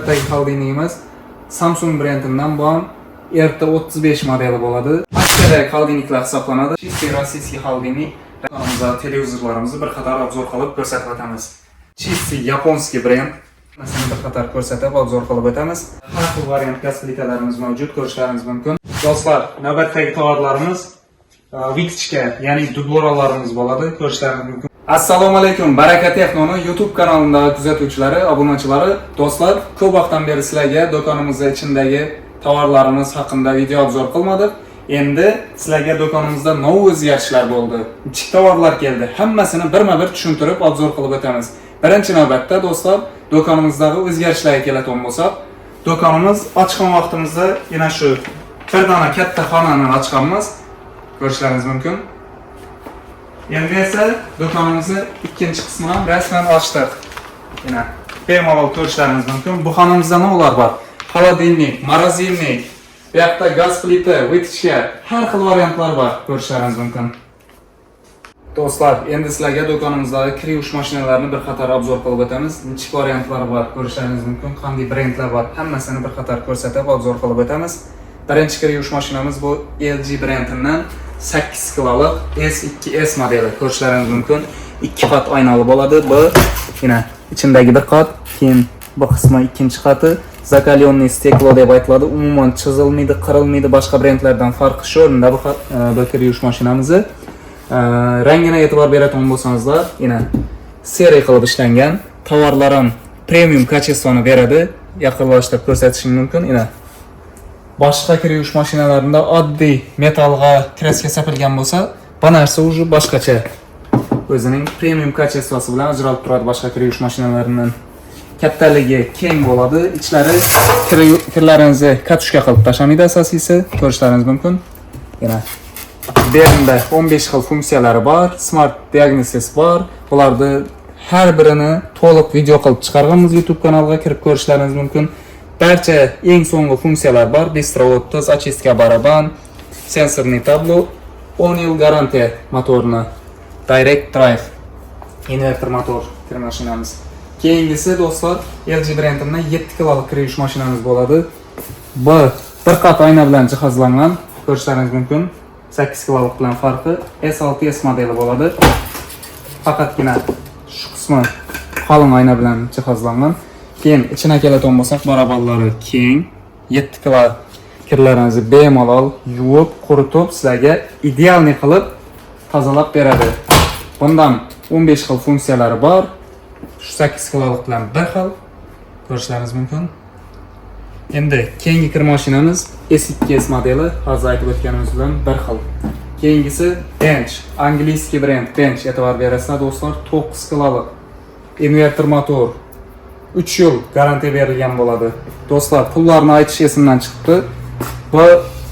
Kaldığımız Samsung brendinden bu an erta 35 modeli bo'ladi. Aksiyada kaldığınlıklar hisoblanadı. Чистый российский kaldığını kanalımıza, televizorlarımızı bir kadar obzor qilib ko'rsatib o'tamiz. Чистый yaponskiy brend. Masalan bir qator ko'rsatib obzor qilib o'tamiz. Har xil variant gaz plitalarimiz mavjud, ko'rishlaringiz mumkin. Do'stlar, navbatdagi tovarlarimiz Vixchka, ya'ni dubloralarimiz bo'ladi, ko'rishlaringiz mumkin. Assalomu alaykum, Baraka Texno'ning YouTube kanalidagi kuzatuvchilari, obunachilari, do'stlar, ko'p vaqtdan beri sizlarga do'konimizning ichidagi tovarlarimiz haqida video obzor qilmadik. Endi sizlarga do'konimizda no'v o'zgarishlar bo'ldi. Ichki tovarlar keldi. Hammasini birma-bir tushuntirib obzor qilib o'tamiz. Birinchi navbatda do'stlar, do'konimizdagi o'zgarishlarga keladigan bo'lsak, do'konimiz ochgan vaqtimizda yana shu bir dona katta xonani ochganmiz. Ko'rishlaringiz mumkin. Endi esa do'konimizni ikkinchi qismini rasman ochdik. Yana bemalol ko'rishlaringiz mumkin. Bu xonamizda nimalar bor? Холодильник, морозильник, bu yoqda gaz plita, Vixchka, har xil variantlar bor, ko'rishlaringiz mumkin. Do'stlar, endi sizlarga do'konimizdagi kir yuvish mashinalarini bir qator obzor qilib o'tamiz. Nechta variantlari bor, ko'rishlaringiz mumkin. Qanday brendlar bor, hammasini bir qator ko'rsatib obzor qilib o'tamiz. Birinchi kir yuvish mashinamiz bu LG brendidan 8 kiloluq S2S modeli, ko'rishlaringiz mumkin. 2 qat oynali bo'ladi. Bu yana ichindagi bir qat, keyin bu qismi ikkinchi qati. Zakalyonniy steklo deb aytiladi. Umuman chizilmaydi, qirilmaydi. Boshqa brendlardan farqi shu o'rinda bu kir yuvish mashinamizni rangini e'tibor beradigan bo'lsangizlar, yana seriya qilib ishlangan, tovarlar ham premium kачествоni beradi. Yaqinlashtirib ko'rsatishim mumkin. Yana boshqa kir yuvish mashinalarida oddiy metalga kraska sepilgan bo'lsa, bu narsa уже boshqacha. O'zining premium kачествоsi bilan ajralib turadi boshqa kir yuvish mashinalaridan. Kattaligi keng bo'ladi. Ichlari kirlaringizni katushka qilib tashlamaydi asosiysi, ko'rishlaringiz mumkin. Yana bu yerda 15 xil funksiyalari bor, smart diagnosis bor. Bularni har birini to'liq video qilib chiqarganmiz, YouTube kanaliga kirib ko'rishlaringiz mumkin. Barcha eng so'nggi funksiyalar bor. Bistro o'ttiz, очистка baraban, sensorli tablo, 10 yil garantiya motorni, direct drive, inverter motor kir mashinamiz. Keyingisi do'stlar, LG brendidan 7 kiloluq kir yuvish mashinamiz bo'ladi. Bu bir qat oyna bilan jihozlangan, ko'rishlaringiz mumkin. 8 kiloluq bilan farqi S6S modeli bo'ladi. Faqatgina shu qismi qalin oyna bilan jihozlangan. Keyin ichine keladigan bo'lsak, barabanlari keng, 7 kilo kirlaringizni bemalol yuvib, quritib, sizlarga idealniy qilib tozalab beradi. Bundan 15 xil funksiyalari bor. Shu 8 kiloluq bilan bir xil ko'rishlaringiz mumkin. Endi keyingi kir mashinamiz S2S modeli, hozir aytib o'tganimiz bilan bir xil. Keyingisi Bench, angliskiy brend Bench, e'tibor berasizlar do'stlar, 9 kiloluq inverter motor, 3 yil garantiya berilgan bo'ladi. Do'stlar, pullarni aytish esimdan chiqdi. Bu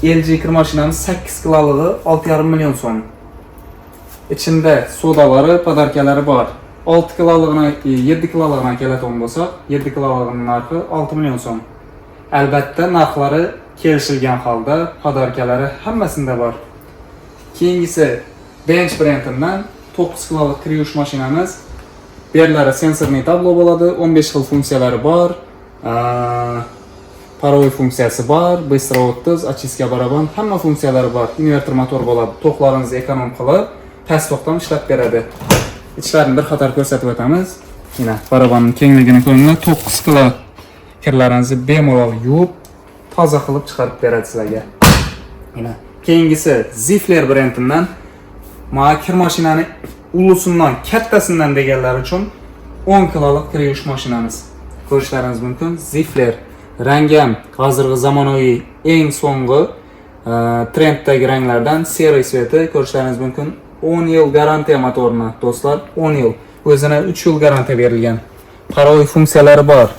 LG kir mashinamiz 8 kiloligi 6,5 million so'm. Ichida sodalari, podarkalari bor. 6 kiloligini, 7 kiloligini keladigan bo'lsa, 7 kiloligining narxi 6 million so'm. Albatta, narxlari kelishilgan holda, podarkalari hammasida bor. Keyingisi Bench brendidan 9 kiloluq kir yuvish mashinamiz. Berlari sensorli tablo bo'ladi, 15 xil funksiyalari bor. Parovoy funksiyasi bor, bistro o'ttiz, очистка baraban, hamma funksiyalari bor. Inverter motor bo'ladi. To'qlaringizni ekonom qilib, past to'qdan ishlab beradi. Ichlarini bir qator ko'rsatib o'tamiz. Mana barabanning kengligini ko'ringlar, 9 kilo kirlaringizni bemalol yuvib, toza qilib chiqarib beradi sizlarga. Mana keyingisi Zifler brendidan mana kir mashinani ulusundan, kattasidan deganlar uchun 10 kiloluq kir yuvish mashinamiz. Ko'rishlaringiz mumkin. Zifler rangi ham hozirgi zamonaviy eng so'nggi trenddagi ranglardan seriy sveti, ko'rishlaringiz mumkin. 10 yil garantiya motorni do'stlar, 10 yil. O'zina 3 yil garantiya berilgan. Parovoy funksiyalari bor.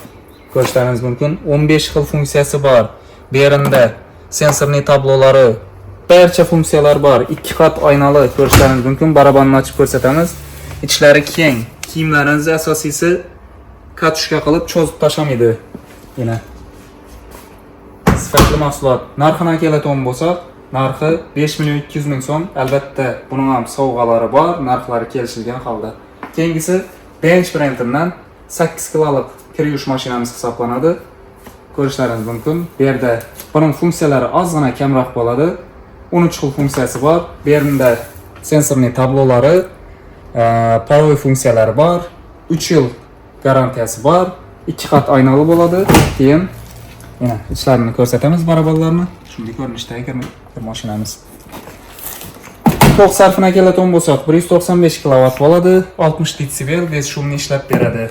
Ko'rishlaringiz mumkin. 15 xil funksiyasi bor. Bu yerda sensorli tablolari, barcha funksiyalar bor. 2 qat oynali, ko'rishlaringiz mumkin. Barabanni ochib ko'rsatamiz. Ichlari keng. Kiyimlaringizni asosiysi katushka qilib cho'zib tashlamaydi. Yana sifatli mahsulot. Narxidan keladigan bo'lsak, narxi 5 million 200 ming so'm. Albatta, buning ham sovg'alari bor, narxlari kelishilgan holda. Keyingisi Bench brendidan 8 kiloluq kir yuvish mashinamiz hisoblanadi. ko'rishlaringiz mumkin. Bu yerda buning funksiyalari ozgina kamroq bo'ladi. 13 xil funksiyasi bor. Bu yerda sensorli tablolari, parovoy funksiyalari bor. 3 yil garantiyasi bor. 2 qat oynali bo'ladi. Keyin yana ichlarini ko'rsatamiz baraballarni. Shunday ko'rinishdagi mashinamiz. To'q sarfini keladigan bo'lsak, 195 kW bo'ladi, 60 desibel bez shumni ishlab beradi.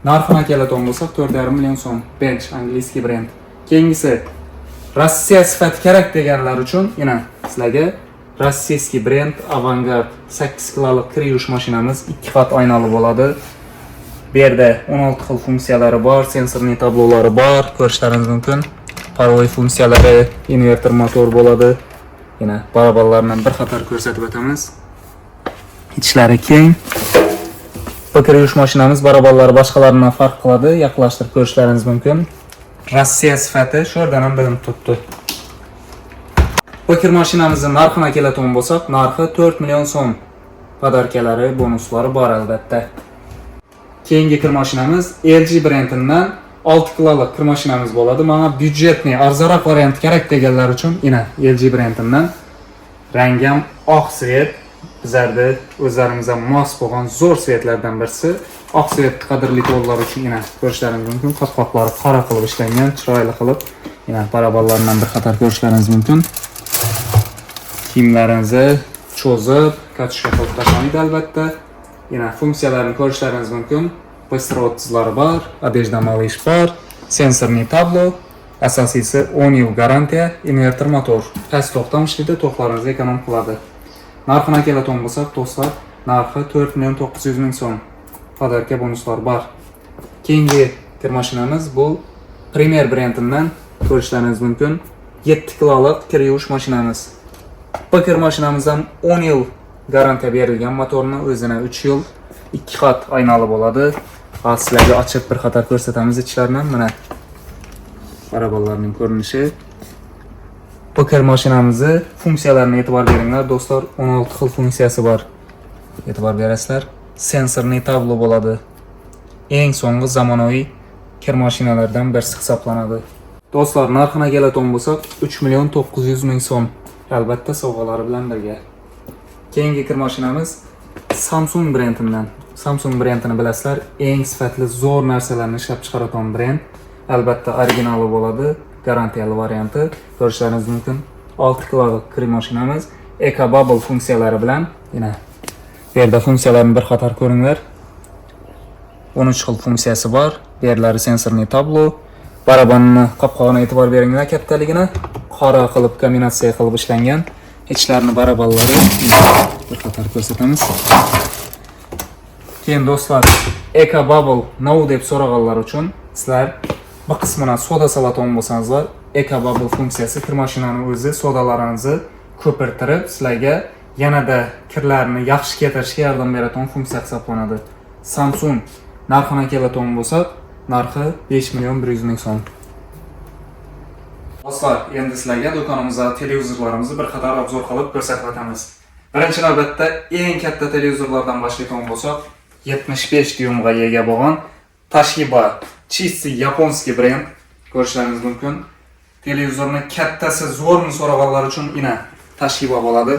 Narxini keladigan bo'lsak, 4,5 million so'm. Bench angliskiy brend. Keyingisi Rossiya sifati kerak deganlar uchun yana sizlarga rossiyskiy brend Avangard 8 kiloluq kir yuvish mashinamiz 2 qat oynali bo'ladi. Bu yerda 16 xil funksiyalari bor, sensorli tablolari bor, ko'rishlaringiz mumkin. Parovoy funksiyalari, inverter motor bo'ladi. Yana baraballardan bir qator ko'rsatib o'tamiz. Ichlari keng. Bu kir yuvish mashinamiz baraballari boshqalaridan farq qiladi, yaqinlashtirib ko'rishlaringiz mumkin. Rossiya sifati shu yerdan ham bilinib turibdi. Bu kir mashinamizning narxini keladigan bo'lsak, narxi 4 million so'm. Podarkalari, bonuslari bor albatta. Keyingi kir mashinamiz LG brendidan 6 kiloluq kir mashinamiz bo'ladi. Menga byudjetli, arzonroq variant kerak deganlar uchun yana LG brendidan rangi ham oq svet, bizlarda o'zlarimizga mos bo'lgan zo'r svetlardan birisi. Oq svet qadrli to'llar uchun yana ko'rishlaringiz mumkin. Qopqoqlari qora qilib ishlangan, chiroyli qilib. Yana parabollardan bir qator ko'rishlaringiz mumkin. Kiyimlaringizni cho'zib, katushka qilib tashlaydi albatta. Yana funksiyalarini ko'rishlaringiz mumkin. Bistro o'ttizlari bor, adejda malish bor, sensorli tablo, asosiysi 10 yil garantiya, inverter motor. Past to'xtam ishlaydi, to'qlaringizni ekonom qiladi. Narxini keladigan bo'lsak, do'stlar, narxi 4 million 900 ming so'm. Podarka bonuslar bor. Keyingi kir mashinamiz bu Premier brendidan ko'rishlaringiz mumkin. 7 kiloluq kir yuvish mashinamiz. Bu kir mashinamizdan 10 yil garantiya berilgan, motorni o'zini 3 yil 2 qat oynali bo'ladi. Sizlarga ochib bir qator ko'rsatamiz ichlarini. Mana baraballarning ko'rinishi. Bu kir mashinamizni funksiyalariga e'tibor beringlar do'stlar, 16 xil funksiyasi bor. E'tibor berasizlar. Sensorli tablo bo'ladi. Eng so'nggi zamonaviy kir mashinalaridan birisi hisoblanadi. Do'stlar, narxini keladigan bo'lsak, 3 million 900 ming so'm. Albatta sovg'alari bilan birga. Keyingi kir mashinamiz Samsung brendidan. Samsung brendini bilasizlar, eng sifatli zo'r narsalarni ishlab chiqaradigan brend. Albatta originali bo'ladi, garantiyali varianti. Ko'rishlaringiz mumkin. 6 kiloluq kir mashinamiz Eco Bubble funksiyalari bilan. Yana bu yerda funksiyalarni bir qator ko'ringlar. 13 xil funksiyasi bor. Bu yerlari sensorli tablo. Barabanni qopqog'iga e'tibor beringlar, kattaligini qora qilib kombinatsiya qilib ishlangan. Ichlarini baraballari bir qator ko'rsatamiz. Keyin do'stlar, Eco Bubble no deb so'raganlar uchun sizlar bu qismini soda salatan bo'lsangizlar, Eco Bubble funksiyasi kir mashinani o'zi sodalaringizni ko'pirtirib, sizlarga yanada kirlarni yaxshi ketirishga yordam beradigan funksiya hisoblanadi. Samsung narxini keladigan bo'lsak, narxi 5 million 100 ming so'm. Do'stlar, endi sizlarga do'konimizda televizorlarimizni bir qator obzor qilib ko'rsatib o'tamiz. Birinchi navbatda eng katta televizorlardan boshlaydigan bo'lsak, 75 dyumga ega bo'lgan Toshiba Chisi yaponskiy brend ko'rishlaringiz mumkin. Televizorni kattasi zo'rmi so'raganlar uchun ina Toshiba bo'ladi.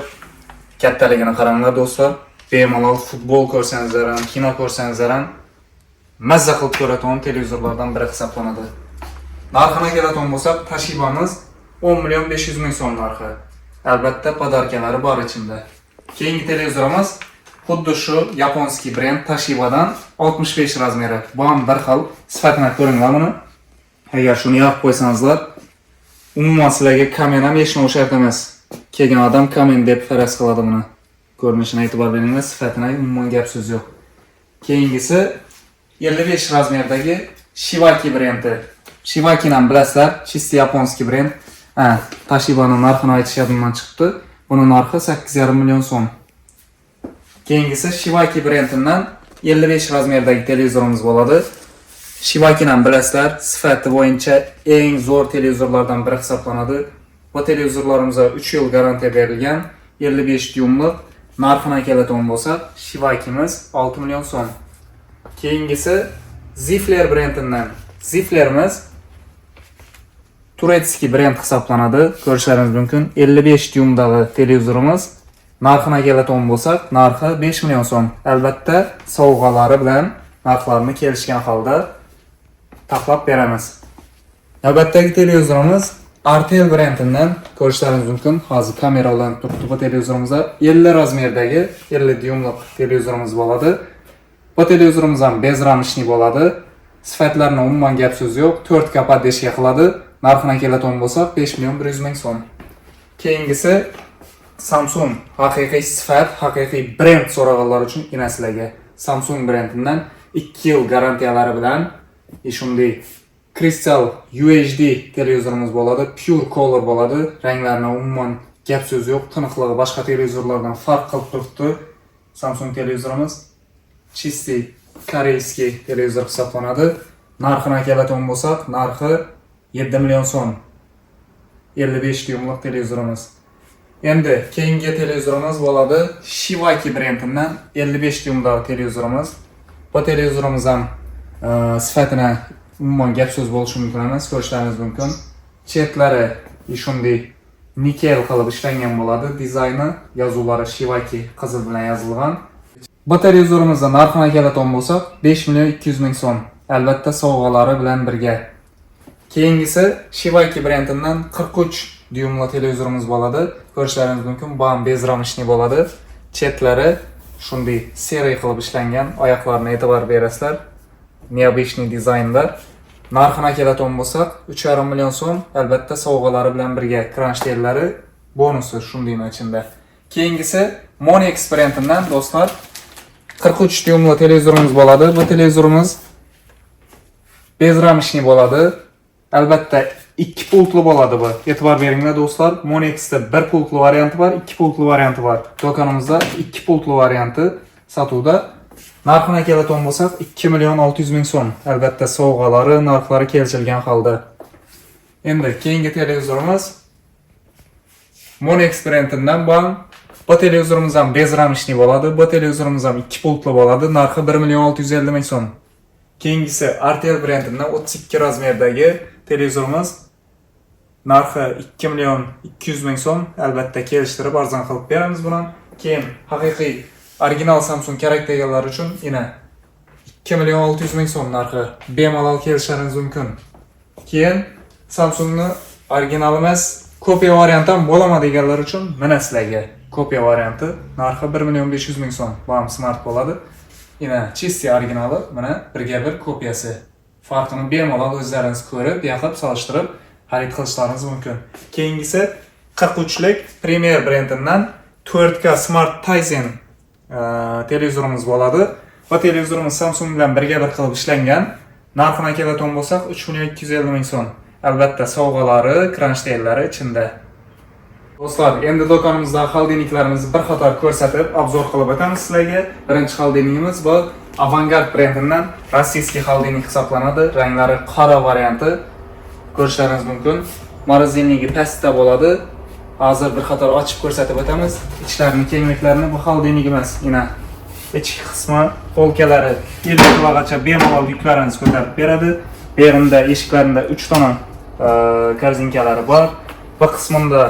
Kattaligini qaranglar do'stlar. Bemalol futbol ko'rsangizlar ham, kino ko'rsangizlar ham mazza qilib ko'radigan televizorlardan biri hisoblanadi. Narxini keladigan bo'lsak, Toshibamiz 10 million 500 ming so'm narxi. Albatta podarkalari bor ichida. Keyingi televizorimiz xuddi shu yaponskiy brend Toshibadan 65 razmeri. Bu ham bir xil. Sifatini ko'ringlar buni. Agar shuni yoqib qo'ysangizlar, umuman sizlarga kamen ham hech nima o'xshat emas. Kelgan odam kamen deb faraz qiladi buni. Ko'rinishini e'tibor beringlar, sifatini umuman gap so'z yo'q. Keyingisi 55 razmerdagi Shivaki brendi. Shivakini ham bilasizlar, chisi yaponskiy brend. Toshibaning narxini aytish yodimdan chiqdi. Buning narxi 8,5 million so'm. Keyingisi Shivaki brendidan 55 razmerdagi televizorimiz bo'ladi. Shivakini ham bilasizlar, sifati bo'yicha eng zo'r televizorlardan biri hisoblanadi. Bu televizorlarimizga 3 yil garantiya berilgan, 55 dyumlik. Narxini keladigan bo'lsa, Shivakimiz 6 million so'm. Keyingisi Zifler brendidan. Ziflerimiz Turetski brend hisoblanadi. Ko'rishlaringiz mumkin. 55 dyumdagi televizorimiz. Narxına keladigan bo'lsak, narxi 5 million so'm. Albatta, sovg'alari bilan narxlarini kelishgan holda taklab beramiz. Navbatdagi televizorimiz RTL brendidan ko'rishlaringiz mumkin. Hozir kamera bilan turibdi bu televizorimizda 50 razmerdagi 50 dyumlik televizorimiz bo'ladi. Bu televizorimiz ham bezramishli bo'ladi. Sifatlarini umuman gap so'z yo'q. 4K podeshga qiladi. Narxına keladigan bo'lsak 5 million 100 ming so'm. Keyingisi Samsung haqiqiy sifat, haqiqiy brend so'raganlar uchun sizlarga Samsung brendidan 2 yil garantiyalari bilan shunday Crystal UHD televizorimiz bo'ladi. Pure color bo'ladi. Ranglarini umuman gap so'z yo'q. Tiniqligi boshqa televizorlardan farq qilib turibdi. Samsung televizorimiz чистый koreyskiy televizor hisoblanadi. Narxini keladigan bo'lsak, narxi 7 million so'm. 55 dyumlik televizorimiz. Endi keyingi televizorimiz bo'ladi Shivaki brendidan 55 dyumdagi televizorimiz. Bu televizorimiz ham sifatini umuman gap so'z bo'lishi mumkin emas, ko'rishlaringiz mumkin. Chetlari shunday nikel qilib ishlangan bo'ladi. Dizayni, yozuvlari Shivaki qizil bilan yozilgan. Bu televizorimizda narxini keladigan bo'lsak 5 million 200 ming so'm. Albatta sovg'alari bilan birga. Keyingisi Shivaki brendidan 43 dyumli televizorimiz bo'ladi. Ko'rishlaringiz mumkin, bu ham bezramishli bo'ladi. Chetlari shunday seriy qilib ishlangan, oyoqlarini e'tibor berasizlar. Необычный dizaynlar. Narxini keladigan bo'lsak 3,5 million so'm. Albatta sovg'alari bilan birga kronштейнlari bonusi shundayning ichida. Keyingisi Monex brendidan do'stlar 43 dyumli televizorimiz bo'ladi. Bu televizorimiz bezramishli bo'ladi. Albatta 2 pultli bo'ladi bu. E'tibor beringlar do'stlar. Monexda 1 pultli varianti bor, 2 pultli varianti bor. Do'konimizda 2 pultli varianti sotuvda. Narxini keladigan bo'lsak 2 million 600 ming so'm. Albatta sovg'alari, narxlari kelishilgan holda. Endi keyingi televizorimiz Monex brendidan bu televizorimiz ham bezramishli bo'ladi. Bu televizorimiz ham 2 pultli bo'ladi. Narxi 1 million 650 ming so'm. Keyingisi RTL brendidan 32 razmerdagi televizorimiz. Narxi 2 million 200 ming so'm. Albatta kelishtirib arzon qilib beramiz buni. Keyin haqiqiy original Samsung kerak deganlar uchun yana 2 million 600 ming so'm narxi bemalol kelishlaringiz mumkin. Keyin Samsungni original emas, kopiya varianti ham bo'laman deganlar uchun mana sizlarga kopiya varianti narxi 1 million 500 ming so'm. Bu ham smart bo'ladi. Yana чистый originali mana birga bir kopiyasi. Farqini bemalol o'zlaringiz ko'rib, yoqib solishtirib xarid qilishlaringiz mumkin. Keyingisi 43 lik Premier brendidan 4K Smart Tizen televizorimiz bo'ladi. Bu televizorimiz Samsung bilan birga bir qilib ishlangan. Narxini keladigan bo'lsak 3 million 250 ming so'm. Albatta sovg'alari, kronштейнlari ichida. Do'stlar, endi do'konimizda xoldeniklarimizni bir qator ko'rsatib, obzor qilib o'tamiz sizlarga. Birinchi xoldenigimiz bu Avangard brendidan rossiyskiy xoldenik hisoblanadi. Ranglari qora varianti. Ko'rishlaringiz mumkin. Morozinligi pastda bo'ladi. Hozir bir qator ochib ko'rsatib o'tamiz. Ichlarini, kengliklarini bu xoldenik emas, yana ichki qismi, polkalari 50 kilogagacha bemalol yuklaringiz ko'tarib beradi. Bu yerda eshiklarida 3 dona korzinkalari bor. Bu qismida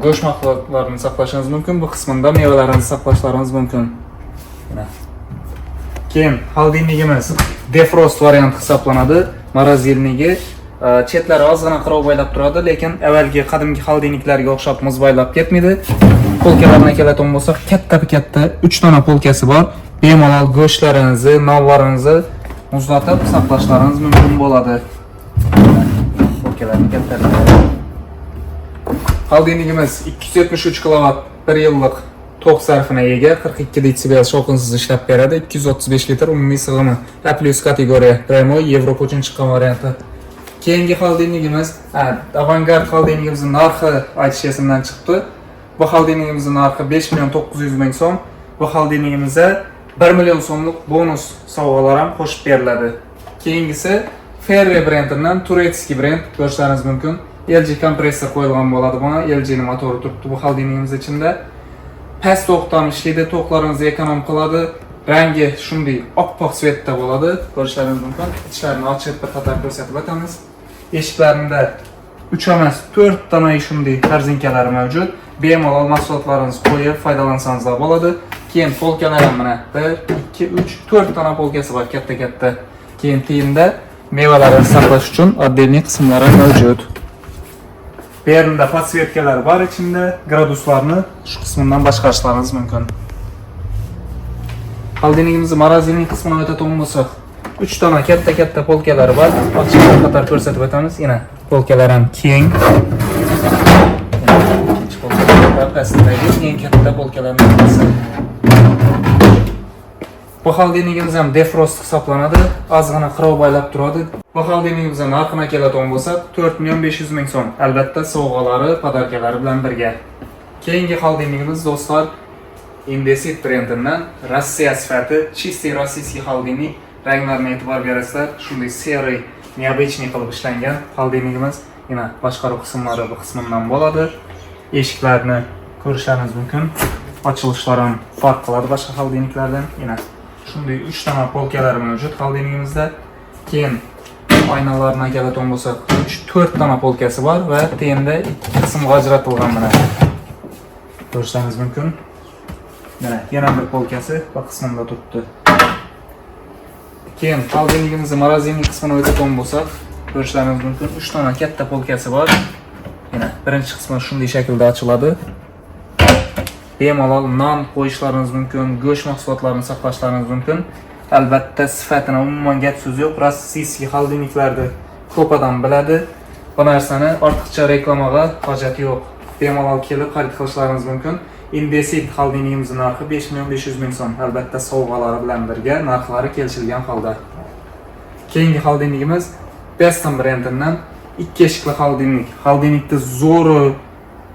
go'sht mahsulotlarini saqlashingiz mumkin. Bu qismida mevalarni saqlashlaringiz mumkin. Keyin xoldenigimiz defrost varianti hisoblanadi. Morozinligi chetlari ozgina qirov bo'ylab turadi, lekin avvalgi qadimgi xoldeniklarga o'xshab muz bo'ylab ketmaydi. Polkalarga keladigan bo'lsak, katta 3 dona polkasi bor. Bemalol go'shtlaringizni, nonlaringizni muzlatib saqlashlaringiz mumkin bo'ladi. Polkalarni kattaligi. Xoldenigimiz 273 kW 1 yillik to'q sarfina ega, 42 detsibel shovqinsiz ishlab beradi, 235 litr umumiy sig'imi. A+ kategoriya, Primo Yevropa uchun chiqqan varianti. Keyingi xoldenigimiz, Avangard xoldenigimizning narxi aytish esimdan chiqdi. Bu xoldenigimizning narxi 5 million 900 ming so'm. Bu xoldenigimizga 1 million so'mlik bonus sovg'alar ham qo'shib beriladi. Keyingisi Ferre brendidan Turetski brend, ko'rishlaringiz mumkin. LG kompressor qo'yilgan bo'ladi buna. LG ning motori turibdi bu xoldenigimiz ichida. Past to'qdan ishlaydi, to'qlaringizni ekonom qiladi. Rangi shunday oppoq svetda bo'ladi. Ko'rishlaringiz mumkin. Ichlarini ochib bir qator ko'rsatib o'tamiz. Eshiklarida 3 emas 4 dana shunday korzinkalar mavjud. Bemalol mahsulotlaringizni qo'yib foydalansangiz bo'ladi. Keyin polkalar ham mana 1, 2, 3, 4 dana polkasi bor katta-katta. Keyin tiyinda mevalarni saqlash uchun отдельный qismlari mavjud. Bu yerda podsvetkalar bor ichida, graduslarni shu qismidan boshqarishlaringiz mumkin. Xolodilnigimizni morozinlik qismini o'tadigan bo'lsak, 3 dona katta-katta polkalar bor. Ochiqlar qator ko'rsatib o'tamiz. Yana polkalar ham keng. Ikkinchi polkalar pastdagi eng katta polkalarning birisi. Bu xolodilnigimiz ham defrost hisoblanadi. Ozgina qirov baylab turadi. Bu xolodilnigimizni narxini keladigan bo'lsak, 4.500.000 so'm. Albatta sovg'alari, podarkalari bilan birga. Keyingi xolodilnigimiz do'stlar Indesit brendidan Rossiya sifati, чистый российский xolodilnik. Ranglarga e'tibor berasizlar. Shunday seri, необычный qilib ishlangan xolodilnigimiz. Yana boshqaruv qismlari bu qismidan bo'ladi. Eshiklarni ko'rishlaringiz mumkin. Ochilishlari ham farq qiladi boshqa xolodilniklardan. Yana shunday 3 dona polkalar mavjud xolodilnigimizda. Keyin oynalarni keladigan bo'lsak, 4 dona polkasi bor va tenda 2 qismga ajratilgan mana. Ko'rishlaringiz mumkin. Mana yana bir polkasi bu qismda turibdi. Keyin xolodilnigimizni morozinlik qismini o'tadigan bo'lsak, ko'rishlaringiz mumkin 3 dona katta polkasi bor. Mana birinchi qismi shunday shaklda ochiladi. Bemalol non qo'yishlaringiz mumkin, go'sht mahsulotlarini saqlashlaringiz mumkin. Albatta sifatini umuman gap so'z yo'q. Rossiya xolodilniklarni ko'p odam biladi. Bu narsani ortiqcha reklamaga hojat yo'q. Bemalol kelib xarid qilishlaringiz mumkin. Indesit xolodilnigimizning narxi 5.500.000 so'm. Albatta sovg'alari bilan birga narxlari kelishilgan holda. Keyingi xolodilnigimiz Beston brendidan 2 eshikli xolodilnik. Xolodilnikda zo'ri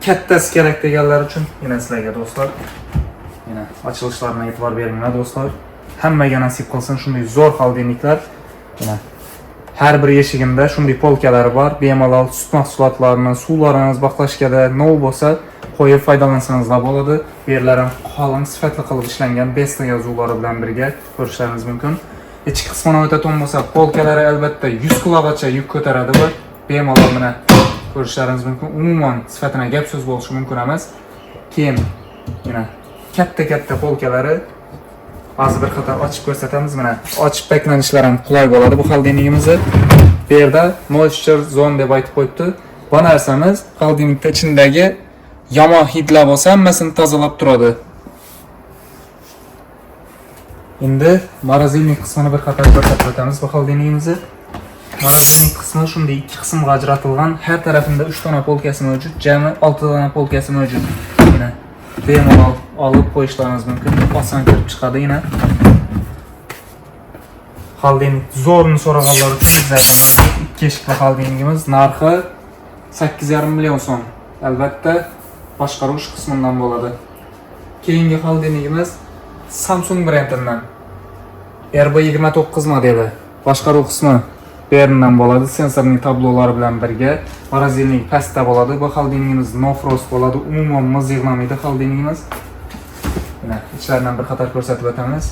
kattasi kerak deganlar uchun yana sizlarga do'stlar. Yana ochilishlarini e'tibor beringlar do'stlar. Hammaga nasib qilsin shunday zo'r xolodilniklar. Yana har bir eshigida shunday polkalari bor. Bemalol sut mahsulotlarini, suvlaringiz baqlashgada nov bo'lsa qo'yib foydalansangiz bo'ladi. Bu yerlar ham qalin sifatli qilib ishlangan Beston yozuvlari bilan birga ko'rishlaringiz mumkin. Ichki qismini o'tadigan bo'lsak, polkalari albatta 100 kilogacha yuk ko'taradi va bemalol mana ko'rishlaringiz mumkin. Umuman sifatini gap so'z bo'lishi mumkin emas. Keyin yana katta-katta polkalari hozir bir qator ochib ko'rsatamiz. Mana ochib paklanishlari ham qulay bo'ladi bu xolodilnigimizni. Bu yerda moisture zone deb aytib qo'yibdi. Bu narsamiz xolodilnikning ichidagi yomon hidlar bo'lsa hammasini tozalab turadi. Endi morozinlik qismini bir qator ko'rsatib o'tamiz bu xolodilnigimizni. Morozinlik qismi shunday 2 qismga ajratilgan. Har tarafida 3 dona polkasi mavjud, jami 6 dona polkasi mavjud. Mana bemalol olib qo'yishlaringiz mumkin. Oson kirib chiqadi yana. Xolodilnik zo'rini so'raganlar uchun bizlarga 2 eshikli xolodilnigimiz narxi 8.5 million so'm. Albatta boshqaruv qismidan bo'ladi. Keyingi xolodilnigimiz Samsung brendidan RB29 modeli. Boshqaruv qismi bu yerdan bo'ladi. Sensorning tablolari bilan birga morozinlik pastda bo'ladi. Bu xolodilnigimiz no frost bo'ladi. Umuman muz yig'lamaydi xolodilnigimiz. Mana ichlaridan bir qator ko'rsatib o'tamiz.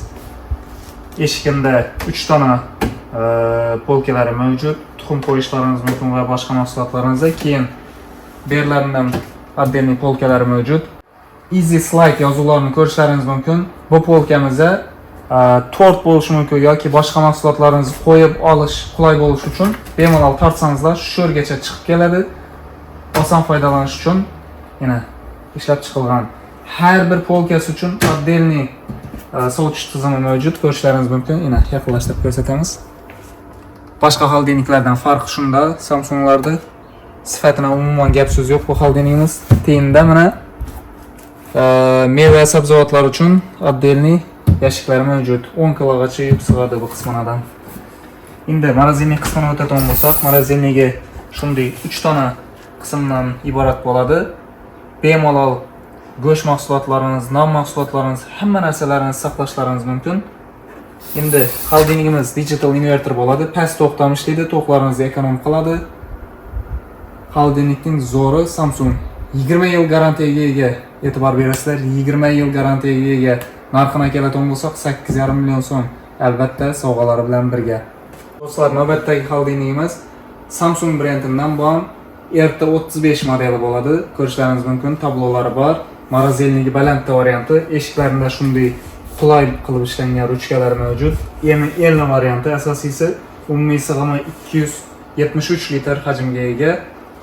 Eshigida 3 dona polkalari mavjud. Tuxum qo'yishlaringiz mumkin va boshqa mahsulotlaringizni. Keyin bu yerlardan отдельный polkalari mavjud. Easy slide yozuvlarini ko'rishlaringiz mumkin. Bu polkamizda tort bo'lishi mumkin yoki boshqa mahsulotlaringizni qo'yib olish qulay bo'lishi uchun bemalol tortsangizlar shu yergacha chiqib keladi. Oson foydalanish uchun yana ishlab chiqilgan. Har bir polkasi uchun отдельный sovutish tizimi mavjud. Ko'rishlaringiz mumkin. Yana yaqinlashtirib ko'rsatamiz. Boshqa xolodilniklardan farqi shunda, Samsunglarda sifatini umuman gap so'z yo'q bu xolodilnikimiz. Tenda mana meva sabzavotlar uchun отдельный yashiklar mavjud. 10 kilogacha yuk sig'adi bu qismidan. Endi morozinlik qismini o'tadigan bo'lsak, morozinligi shunday 3 dona qismdan iborat bo'ladi. Bemalol go'sht mahsulotlaringiz, non mahsulotlaringiz, hamma narsalaringizni saqlashlaringiz mumkin. Endi xolodilnigimiz digital inverter bo'ladi. Past to'qdan ishlaydi, to'qlaringizni ekonom qiladi. Xolodilnikning zo'ri Samsung 20 yil garantiyaga ega. E'tibor berasizlar, 20 yil garantiyaga ega. Narxini keladigan bo'lsak 8.5 million so'm. Albatta sovg'alari bilan birga. Do'stlar, navbatdagi xolodilnigimiz Samsung brendidan bo'lgan erta 35 modeli bo'ladi. Ko'rishlaringiz mumkin, tablolari bor. Morozelnigi balandda varianti, eshiklarida shunday qulay qilib ishlangan ruchkalar mavjud. Eng varianti asosiysi umumiy sig'imi 273 litr hajmga ega.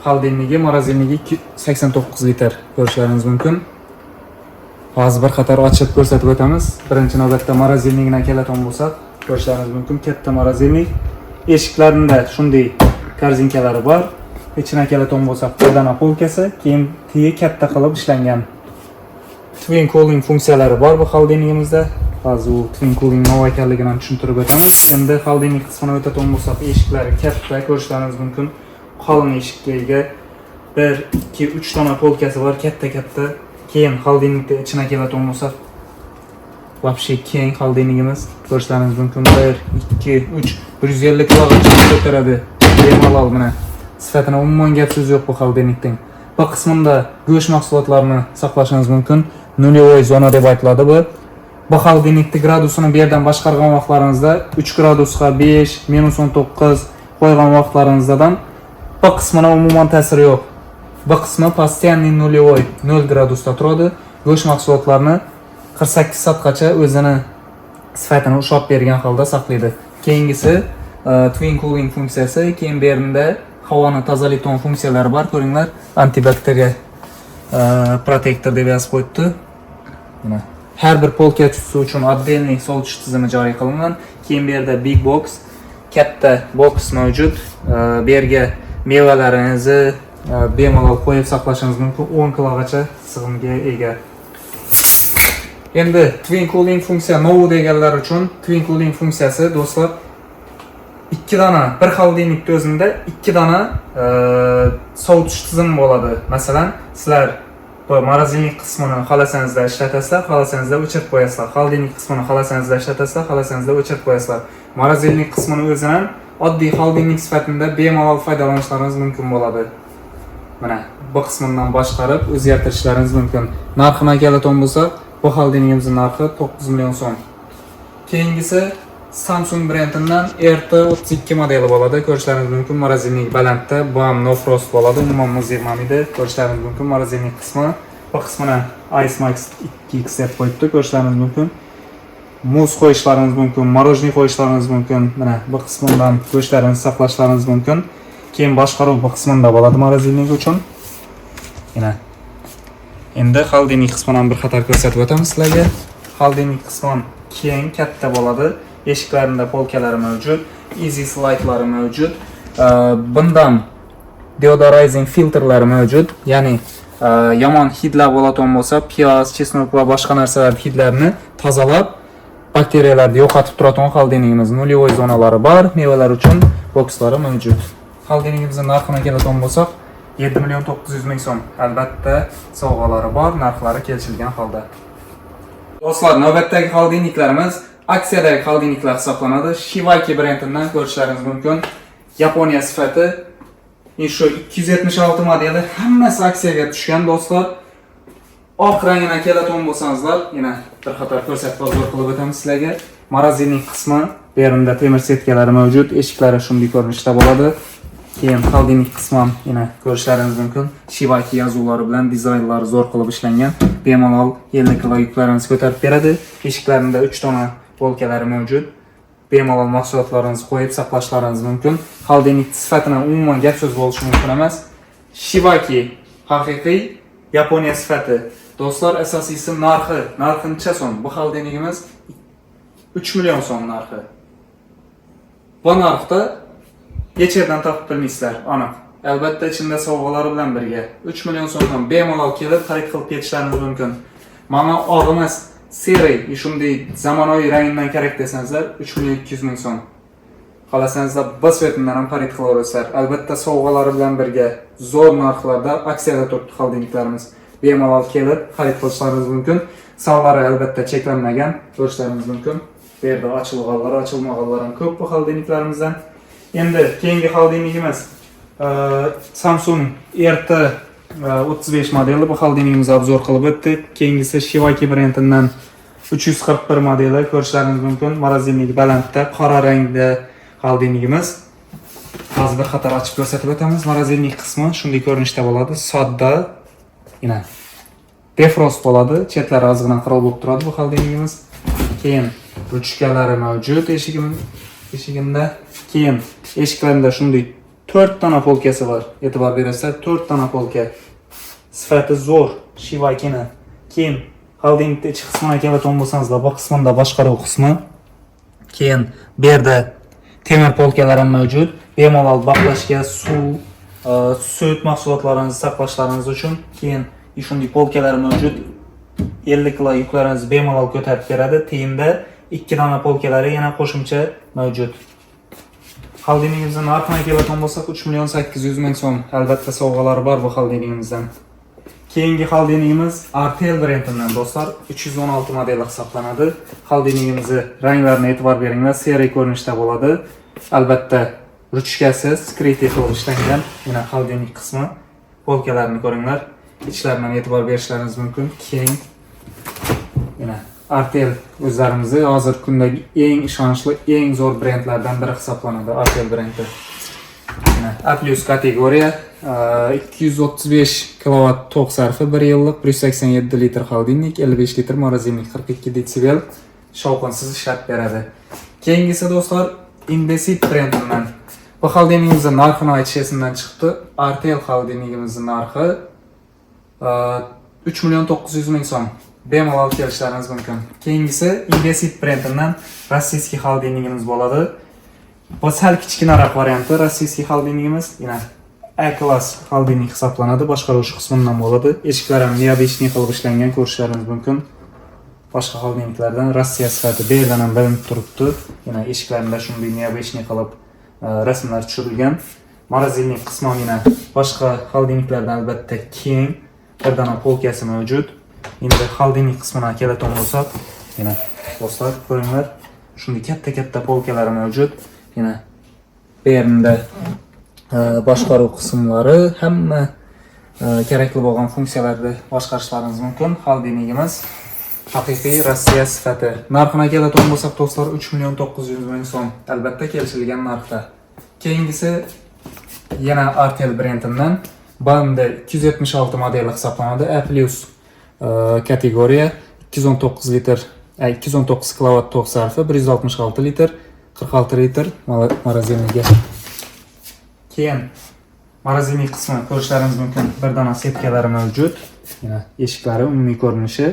Xoldinligi, morozelnigi 89 litr. Ko'rishlaringiz mumkin. Hozir bir qator ochib ko'rsatib o'tamiz. Birinchi navbatda morozelnigidan keladigan bo'lsak, ko'rishlaringiz mumkin, katta morozelnik. Eshiklarida shunday korzinkalari bor. Ichina keladigan bo'lsak, qo'ldan polkasi, keyin tigi katta qilib ishlangan. Twin cooling funksiyalari bor bu xoldinligimizda. Hozir u twin cooling nima ekanligini tushuntirib o'tamiz. Endi xoldinlik qismini o'tadigan bo'lsak, eshiklari katta, ko'rishlaringiz mumkin. Qalin eshikga ega. 1, 2, 3 dona polkasi bor, katta-katta. Keyin xoldinlikda ichina keladigan bo'lsak, вообще keng xoldinligimiz. Ko'rishlaringiz mumkin. 1, 2, 3, 150 kilogacha ko'taradi. Bemalol mana. Sifatini umuman gap so'z yo'q bu xoldinlikning. Bu qismida go'sht mahsulotlarini saqlashingiz mumkin. Nulyovoy zona deb aytiladi bu. Bu xoldinlikning gradusini bu yerdan boshqargan vaqtlaringizda 3 gradusga 5, -19 qo'ygan vaqtlaringizdan bu qismina umuman ta'siri yo'q. Bu qismi постоянный nulyovoy 0 gradusda turadi. Go'sht mahsulotlarini 48 soatgacha o'zini sifatini ushlab bergan holda saqlaydi. Keyingisi twin cooling funksiyasi, keyin bu yerda havoni tozalaydigan funksiyalari bor. Ko'ringlar, antibakteriya protektor deb yozib qo'yibdi. Mana har bir polkachisi uchun отдельный sovutish tizimi joriy qilingan. Keyin bu yerda big box, katta box mavjud. Bu yerga mevalaringizni bemalol qo'yib saqlashingiz mumkin. 10 kilogacha sig'imga ega. Endi twin cooling funksiya novu deganlar uchun twin cooling funksiyasi do'stlar 2 dona bir xoldinlikning o'zida 2 dona sovutish tizimi bo'ladi. Masalan, sizlar bu morozelnik qismini xohlasangizlar ishlatasizlar, xohlasangizlar o'chirib qo'yasizlar. Xoldinlik qismini xohlasangizlar ishlatasizlar, xohlasangizlar o'chirib qo'yasizlar. Morozelnik qismini o'zidan oddiy xoldinlik sifatida bemalol foydalanishlaringiz mumkin bo'ladi. Mana bu qismidan boshqarib o'zgartirishlaringiz mumkin. Narxini keladigan bo'lsa, bu xoldinligimizning narxi 9 million so'm. Keyingisi Samsung brendidan RT32 modeli bo'ladi. Ko'rishlaringiz mumkin, morozelnik balandda, bu ham no frost bo'ladi. Umuman muz yig'maydi. Ko'rishlaringiz mumkin, morozelnik qismi. Bu qismini Ice Max 2X deb qo'yibdi. Ko'rishlaringiz mumkin. Muz qo'yishlaringiz mumkin, morojniy qo'yishlaringiz mumkin. Mana bu qismidan go'shtlaringizni saqlashlaringiz mumkin. Keyin boshqaruv bu qismida bo'ladi morozelnik uchun. Mana. Endi xoldinlik qismidan bir qator ko'rsatib o'tamiz sizlarga. Xoldinlik qismi keng, katta bo'ladi. Eshiklarida polkalari mavjud, easy slide'lari mavjud. Bundan deodorizing filtrlari mavjud. Ya'ni yomon hidlar bo'ladigan bo'lsa, piyoz, chesnok va boshqa narsalar hidlarini tozalab, bakteriyalarni yo'qotib turadigan xoldinligimiz. Nulyovoy zonalari bor, mevalar uchun bokslari mavjud. Xoldinligimizning narxini keladigan bo'lsak, 7 million 900 ming so'm. Albatta, sovg'alari bor, narxlari kelishilgan holda. Do'stlar, navbatdagi xoldinliklarimiz aksiyadagi xoldinliklar hisoblanadi. Shivaki brendidan ko'rishlaringiz mumkin. Yaponiya sifati. Shu 276 modeli hammasi aksiyaga tushgan do'stlar. Oq rangidan keladigan bo'lsangizlar, yana bir qator ko'rsatib qilib o'tamiz sizlarga. Morozelnik qismi, bu yerda temir setkalari mavjud, eshiklari shunday ko'rinishda bo'ladi. Keyin xoldinlik qismi yana ko'rishlaringiz mumkin. Shivaki yozuvlari bilan dizaynlari zo'r qilib ishlangan. Bemalol 50 kilo yuklaringizni ko'tarib beradi. Eshiklarida 3 dona polkalari mavjud. Bemalol mahsulotlaringizni qo'yib saqlashlaringiz mumkin. Xoldinlik sifatini umuman gap so'z bo'lishi mumkin emas. Shivaki haqiqiy Yaponiya sifati. Do'stlar, asosiysi narxi. Narxi necha so'm? Bu xoldinligimiz 3 million so'm narxi. Bu narxda hech yerdan topib bilmaysizlar, aniq. Albatta ichida sovg'alari bilan birga 3 million so'mdan bemalol kelib xarid qilib ketishlaringiz mumkin. Mana oq emas, seri, shunday zamonaviy rangdan kerak desangizlar 3 million 200 ming so'm. Xohlasangizlar biz svetimdan ham xarid qilaverasizlar. Albatta sovg'alari bilan birga zo'r narxlarda aksiyada turibdi xoldinliklarimiz. Bemalol kelib xarid qilishlaringiz mumkin. Sonlari albatta cheklanmagan, ko'rishlaringiz mumkin. Bu yerda ochilganlar, ochilmaganlar ham ko'p bu xoldinliklarimizdan. Endi keyingi xoldinligimiz Samsung RT35 modeli. Bu xoldinligimizni obzor qilib o'tdik. Keyingisi Shivaki brendidan 341 modeli ko'rishlaringiz mumkin. Morozelnik balandda, qora rangda xoldinligimiz. hozir bir qator ochib ko'rsatib o'tamiz. Morozelnik qismi shunday ko'rinishda bo'ladi. Sodda, yana defrost bo'ladi. Chetlari ozgina qirov bo'lib turadi bu xoldingimiz. Keyin ruchkalari mavjud eshigimda. Keyin eshiklarida shunday 4 dona polkasi bor. E'tibor berasizlar, 4 dona polka. Sifati zo'r, shivakina. Keyin xoldingning ichki qismiga keladigan bo'lsangizlar, bu qismida boshqaruv qismi. Keyin bu yerda temir polkalar ham mavjud. Bemalol baqlashga, suv, sut mahsulotlaringizni saqlashlaringiz uchun. Keyin shunday polkalar mavjud. 50 kilo yuklaringizni bemalol ko'tarib beradi. Teyinda 2 dona polkalari yana qo'shimcha mavjud. Xoldingimizning narxiga keladigan bo'lsak 3.800.000 so'm. Albatta sovg'alari bor bu xoldingimizdan. Keyingi xoldingimiz Artel brendidan do'stlar, 316 modeli hisoblanadi. Xoldingimizni ranglarini e'tibor beringlar, seriya ko'rinishda bo'ladi. Albatta ruchkasi skriti qilib ishlangan. Mana xolding qismi, polkalarini ko'ringlar. Ichlaridan e'tibor berishlaringiz mumkin. Keyin mana Artel o'zlarimizni hozirgi kundagi eng ishonchli, eng zo'r brendlardan biri hisoblanadi Artel brendi. A+ kategoriya 235 kW tok sarfi 1 yillik 187 litr xoldinglik, 55 litr morozelnik, 42 desibel shovqinsiz ishlab beradi. Keyingisi do'stlar Indesit brendidan. Bu xoldingimizning narxini aytishimdan chiqdi. Artel xoldingimizning narxi 3.900.000 so'm. Bemalol kelishlaringiz mumkin. Keyingisi Indesit brendidan rossiyskiy xoldingimiz bo'ladi. Bu sal kichkinaroq varianti rossiyskiy xoldingimiz. Yana A-klass xoldinglik hisoblanadi. Boshqaruvchi qismidan bo'ladi. Eshiklari ham neobeshniy qilib ishlangan, ko'rishlaringiz mumkin. Boshqa xoldingliklardan Rossiya sifati bu yerdan ham bilinib turibdi. Yana eshiklarida shunday neobeshniy qilib rasmlar tushirilgan. Morozelnik qismi yana boshqa xoldingliklardan albatta keng bir dona polkasi mavjud. Endi xoldinglik qismiga keladigan bo'lsak, yana do'stlar ko'ringlar, shunday katta polkalari mavjud. Yana bu yerda boshqaruv qismlari hamma kerakli bo'lgan funksiyalarni boshqarishlaringiz mumkin. Xoldingimiz haqiqiy Rossiya sifati. Narxiga keladigan bo'lsak do'stlar 3.900.000 so'm. Albatta kelishilgan narxda. Keyingisi yana Artel brendidan banda 276 modeli hisoblanadi. A+ kategoriya 219 litr, 219 kW tok sarfi 166 litr, 46 litr morozelniga. Keyin morozelnik qismini ko'rishlaringiz mumkin. Bir dona setkalari mavjud. Yana eshiklari umumiy ko'rinishi.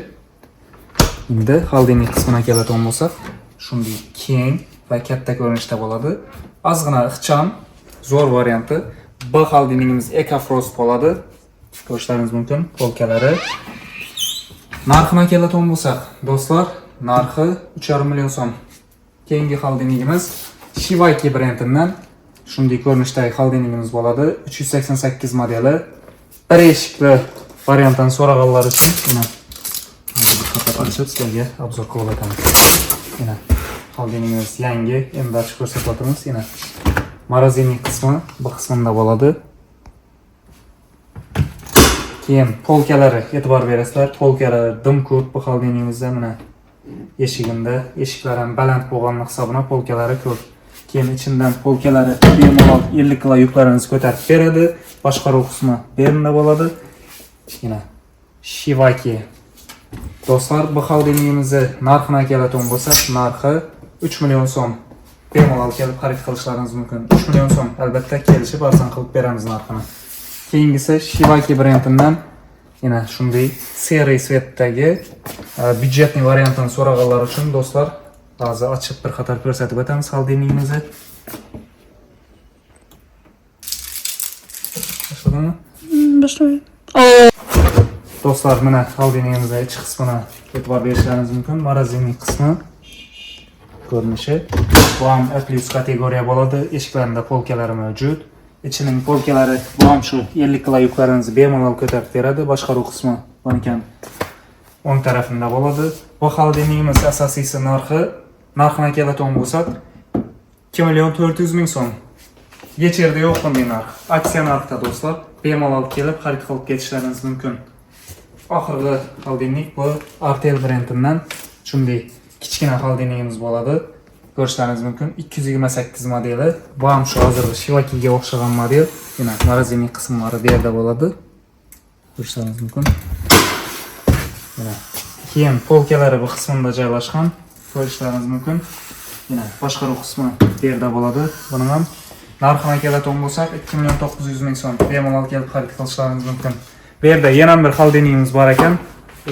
Endi xoldinglik qismiga keladigan bo'lsak, shunday keng va katta ko'rinishda bo'ladi. Ozgina ixcham, zo'r varianti. Bu xoldingimiz EcoFrost bo'ladi. Ko'rishlaringiz mumkin polkalari. Narxiga keladigan bo'lsak, do'stlar, narxi 3.5 million so'm. Keyingi xoldingimiz Shivaki brendidan shunday ko'rinishdagi xoldingimiz bo'ladi. 388 modeli. Bir eshikli variantdan so'raganlar uchun mana ochib sizlarga obzor qilib o'tamiz. Mana xoldingimiz yangi, endi ochib ko'rsatib o'tamiz. Mana morozelnik qismi bu qismida bo'ladi. Keyin polkalari e'tibor berasizlar. Polkalari dim ko'p bu xoldingimizda mana eshigimda, eshiklari ham baland bo'lgan hisobiga polkalari ko'p. Keyin ichidan polkalari bemalol 50 kilo yuklaringizni ko'tarib beradi. Boshqaruv qismi bu yerda bo'ladi. Mana Shivaki. Do'stlar, bu xoldingimizning narxiga keladigan bo'lsak, narxi 3 million so'm. Bemalol kelib xarid qilishlaringiz mumkin. 3 million so'm albatta kelishib arzon qilib beramiz narxini. Keyingisi Shivaki brendidan yana shunday seriy svetdagi byudjetli variantini so'raganlar uchun do'stlar, hozir ochib bir qator ko'rsatib o'tamiz xoldingimizni. Boshladimi? Boshlayman. Do'stlar, mana xoldingimizning ichki qismini e'tibor berishlaringiz mumkin. Morozelnik qismi ko'rinishi. Bu ham A+ kategoriya bo'ladi. Eshiklarida polkalari mavjud. Ichining polkalari bu ham shu 50 kilo yuklaringizni bemalol ko'tarib beradi. Boshqaruv qismi bundan o'ng tarafida bo'ladi. Bu xoldingimiz asosiysi narxiga keladigan bo'lsak 2.400.000 so'm. Hech yerda yo'q bunday narx. Aksiya narxida do'stlar, bemalol kelib xarid qilib ketishlaringiz mumkin. Oxirgi xoldinglik bu Artel brendidan shunday kichkina xoldingimiz bo'ladi. ko'rishlaringiz mumkin. 228 modeli. Bu ham shu hozirgi Shivakiga o'xshagan model. Yana morozinik qismlari bu yerda bo'ladi. Ko'rishlaringiz mumkin. Yana keyin polkalari bu qismda joylashgan. Ko'rishlaringiz mumkin. Yana boshqaruv qismi bu yerda bo'ladi. Buning ham narxini keladigan bo'lsak 2.900.000 so'm bemalol kelib xarid qilishlaringiz mumkin. Bu yerda yana bir xoldeniyimiz bor ekan.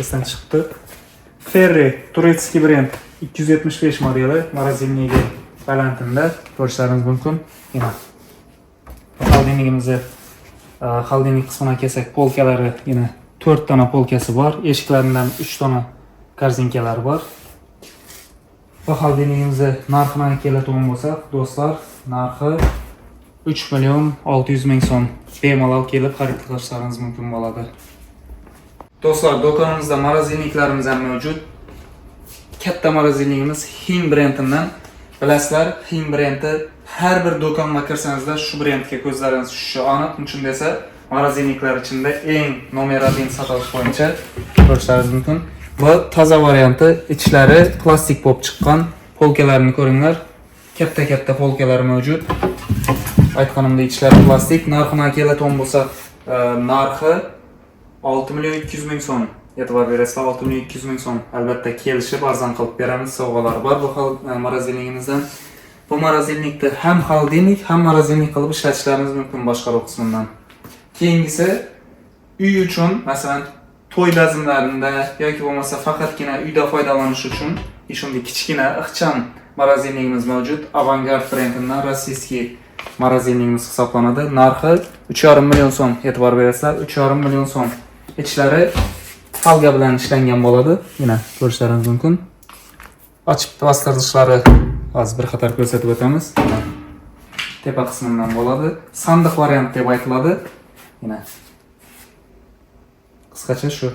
Esdan chiqdi. Ferri turetskiy brend 275 modeli morozinniga balandinda ko'rishlaringiz mumkin. Yana xoldeniyimizni xoldenik qismına kelsak, polkalari yana 4 dona polkasi bor. Eshiklaridan 3 dona korzinkalari bor. Bu xoldeniyimizni narxini keladigan bo'lsak, do'stlar, narxi 3.600.000 so'm bemalol kelib xarid qilishlaringiz mumkin bo'ladi. Do'stlar, do'konimizda morozinliklarimiz ham mavjud. Katta morozinligimiz Him brendidan. Bilasizlar, Him brendi har bir do'konga kirsangizlar shu brendga ko'zlaringiz tushishi aniq. Uchun desa, morozinliklar ichida eng nomer 1 sotilish bo'yicha ko'rishlaringiz mumkin. Bu toza varianti, ichlari plastik bo'lib chiqqan. Polkalarini ko'ringlar. Katta polkalar mavjud. Aytganimdek ichlari plastik. Narxini keladigan bo'lsak, narxi 6.200.000 so'm. E'tibor berasizlar, 6.200.000 so'm. Albatta kelishib arzon qilib beramiz, sovg'alar bor bu morozinligimizdan. Bu morozinlikda ham xoldenik, ham morozinlik qilib ishlatishlaringiz mumkin boshqaruv qismidan. Keyingisi uy uchun, masalan, to'y bazmlarida yoki bo'lmasa faqatgina uyda foydalanish uchun shunday kichkina ixcham morozinligimiz mavjud. Avangard brendidan rossiyskiy morozinligimiz hisoblanadi. Narxi 3.5 million so'm. E'tibor berasizlar, 3.5 million so'm. Ichlari falga bilan ishlangan bo'ladi. Mana ko'rishlaringiz mumkin. Ochib bastirilishlari hozir bir qator ko'rsatib o'tamiz. Tepa qismidan bo'ladi. Sandiq variant deb aytiladi. Mana qisqacha shu.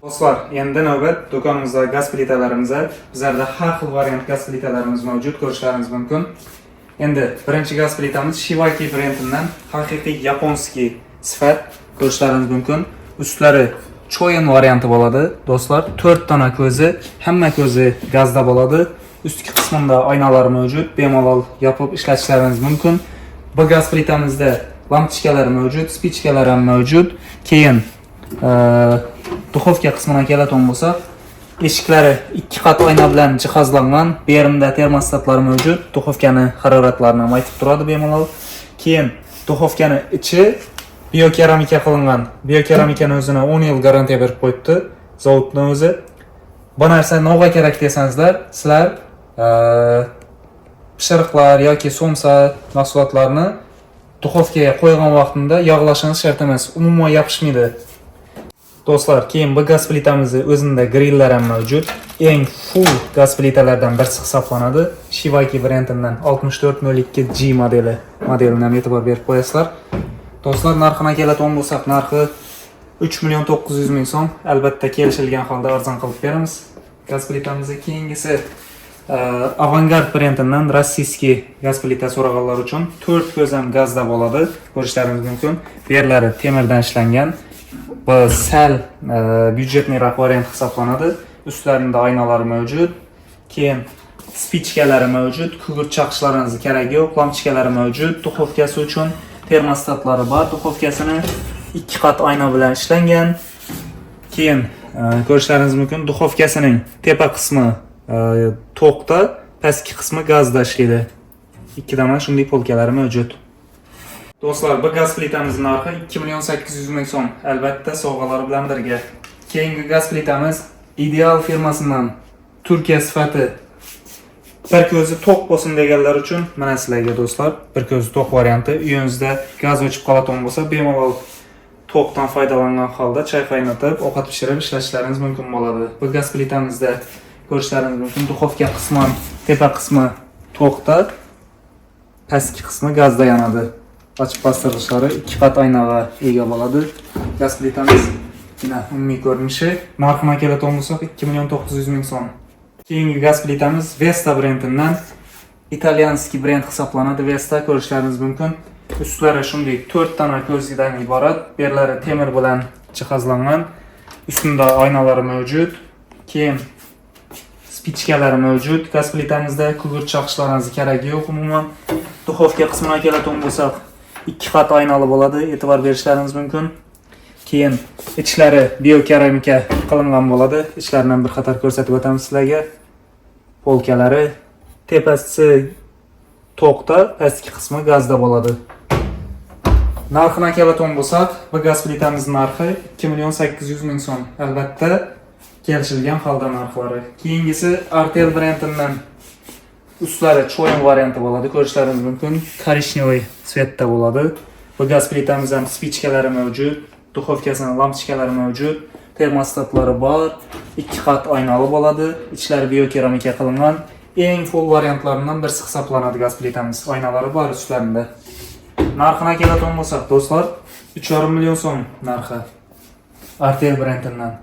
Do'stlar, endi navbat do'konimizda gaz plitalarimizda. Bizlarda har xil variant gaz plitalarimiz mavjud, ko'rishlaringiz mumkin. Endi birinchi gaz plitamiz Shivakiy brendidan haqiqiy yaponskiy sifat ko'rishlaringiz mumkin. Ustlari cho'yin varianti bo'ladi. Do'stlar, 4 dona ko'zi, hamma ko'zi gazda bo'ladi. Ustki qismida oynalar mavjud, bemalol yopib ishlatishlaringiz mumkin. Bu gaz plitamizda lampochkalar mavjud, spichkalar ham mavjud. Keyin duxovka qismiga keladigan bo'lsak, eshiklari 2 qat oyna bilan jihozlangan. Bu yerimda termostatlar mavjud. Duxovkani haroratlarini ham aytib turadi bemalol. Keyin duxovkani ichi biokeramika qilingan. Biokeramikani o'zini 10 yil garantiya berib qo'yibdi, zavodning o'zi. Bu narsa nega kerak desangizlar, sizlar pishiriqlar yoki somsa mahsulotlarni duxovkaga qo'ygan vaqtida yog'lashingiz shart emas, umuman yopishmaydi. Do'stlar, keyin bu gaz plitamizni o'zida grilllar ham mavjud. Eng full gaz plitalardan birisi hisoblanadi. Shivakiy brendidan 6402G modelidan e'tibor berib qo'yasizlar. Do'stlar, narxini keladigan bo'lsak, narxi 3.900.000 so'm. Albatta kelishilgan holda arzon qilib beramiz. Gaz plitamizni keyingisi Avangard brendidan rossiyskiy gaz plita so'raganlar uchun 4 ko'z ham gazda bo'ladi. Ko'rishlaringiz mumkin. Bu yerlari temirdan ishlangan. Bu sal byudjetniroq variant hisoblanadi. Ustlarida oynalar mavjud. Keyin spichkalari mavjud. Kugurt chaqishlaringiz kerak yo'q. Lampochkalari mavjud. Duxovkasi uchun termostatlari bor. Duxovkasini 2 qat oyna bilan ishlangan. Keyin ko'rishlaringiz mumkin, duxovkasining tepa qismi to'qda, pastki qismi gazda ishlaydi. 2 dona shunday polkalari mavjud. Do'stlar, bu gaz plitamizning narxi 2.800.000 so'm. Albatta sovg'alar bilan birga. Keyingi gaz plitamiz Ideal firmasidan Turkiya sifati. Bir ko'zi to'q bo'lsin deganlar uchun mana sizlarga do'stlar, bir ko'zi to'q varianti. Uyingizda gaz o'chib qoladigan bo'lsa, bemalol to'qdan foydalangan holda choy qaynatib, ovqat pishirib ishlatishlaringiz mumkin bo'ladi. Bu gaz plitamizda ko'rishlaringiz mumkin, duxovka qismi, tepa qismi to'qda, pastki qismi gazda yanadi. Ochib bastirilishlari 2 qat oynaga ega bo'ladi. Gaz plitamiz mana umumiy ko'rinishi. Narxini keladigan bo'lsak 2.900.000 so'm. Keyingi gaz plitamiz Vesta brendidan, italyanskiy brend hisoblanadi. Vesta ko'rishlaringiz mumkin. Ustlari shunday 4 dona ko'zdan iborat. Berlari temir bilan jihozlangan. Ustida oynalari mavjud. Keyin spichkalari mavjud. Gaz plitamizda kugurt chaqishlaringiz keragi yo'q umuman. Duxovka qismına keladigan bo'lsak, 2 qat oynali bo'ladi, e'tibor berishlaringiz mumkin. Keyin ichlari biokeramika qilingan bo'ladi. Ichlaridan bir qator ko'rsatib o'tamiz sizlarga. Polkalari, tepasi to'qda, pastki qismi gazda bo'ladi. Narxini keladigan bo'lsak, bu gaz plitamizning narxi 2.800.000 so'm. Albatta, kelishilgan holda narxlari. Keyingisi Artel brendidan ustlari cho'yin varianti bo'ladi. Ko'rishlaringiz mumkin. Korishnevoy tsvetda bo'ladi. Bu gaz plitamizdan spichkalari mavjud, duxovkasining lampochkalari mavjud, termostatlari bor, 2 qat oynali bo'ladi, ichlari biokeramika qilingan. Eng full variantlaridan birisi hisoblanadi gaz plitamiz. Oynalari bor ustlarida. Narxini keladigan bo'lsak, do'stlar, 3,5 million so'm narxi. Artel brendidan.